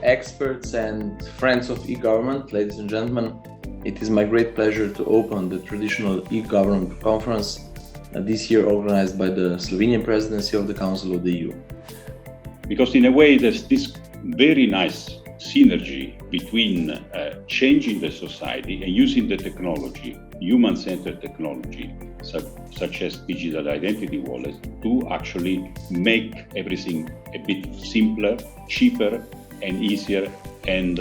experts and friends of e-government, ladies and gentlemen, it is my great pleasure to open the traditional e-government conference this year organized by the Slovenian presidency of the Council of the EU. Because in a way there's this very nice synergy between changing the society and using the technology, human-centered technology, such as digital identity wallets, to actually make everything a bit simpler, cheaper, and easier, and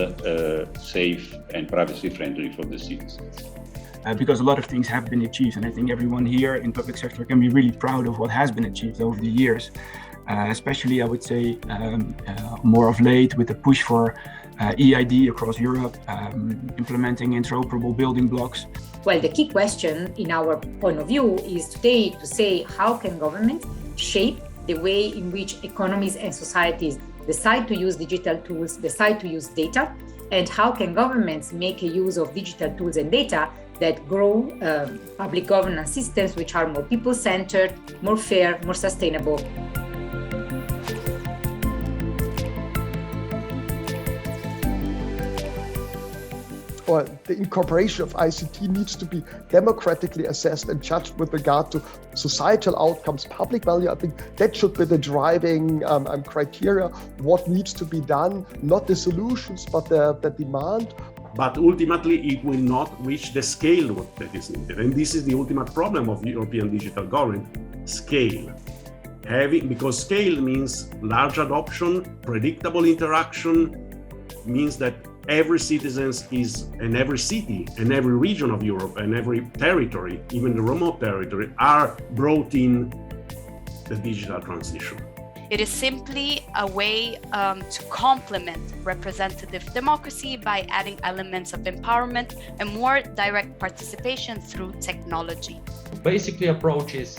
safe and privacy-friendly for the citizens. Because a lot of things have been achieved, and I think everyone here in public sector can be really proud of what has been achieved over the years. Especially, I would say, more of late with the push for EID across Europe, implementing interoperable building blocks. Well, the key question in our point of view is today to say how can governments shape the way in which economies and societies decide to use digital tools, decide to use data, and how can governments make a use of digital tools and data that grow public governance systems which are more people-centered, more fair, more sustainable. Or the incorporation of ICT needs to be democratically assessed and judged with regard to societal outcomes, public value. I think that should be the driving criteria, what needs to be done, not the solutions, but the demand. But ultimately, it will not reach the scale that is needed. And this is the ultimate problem of European digital government, scale. Because scale means large adoption, predictable interaction, means that every citizen is, and every city, and every region of Europe, and every territory, even the remote territory, are brought in the digital transition. It is simply a way to complement representative democracy by adding elements of empowerment and more direct participation through technology. Basically, approach is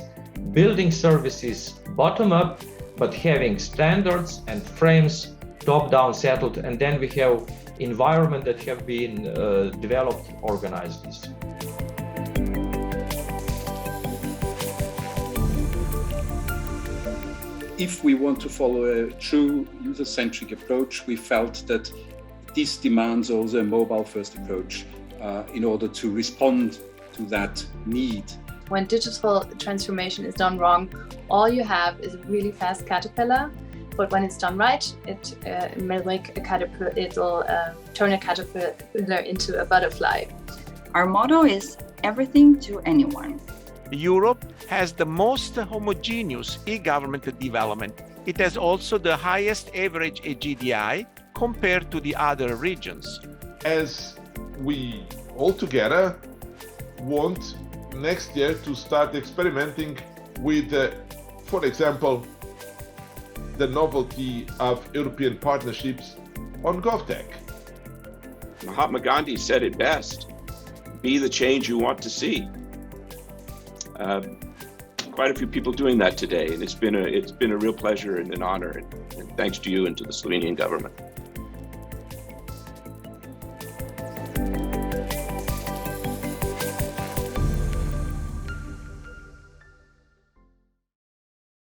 building services bottom up, but having standards and frames top-down settled, and then we have environment that have been developed, organized this. If we want to follow a true user-centric approach, we felt that this demands also a mobile-first approach in order to respond to that need. When digital transformation is done wrong, all you have is a really fast caterpillar. But when it's done right, it will make a caterpillar. It'll turn a caterpillar into a butterfly. Our motto is everything to anyone. Europe has the most homogeneous e-government development. It has also the highest average GDI compared to the other regions. As we all together want next year to start experimenting with, for example, the novelty of European partnerships on GovTech. Mahatma Gandhi said it best, be the change you want to see. Quite a few people doing that today, and it's been a real pleasure and an honor, and thanks to you and to the Slovenian government.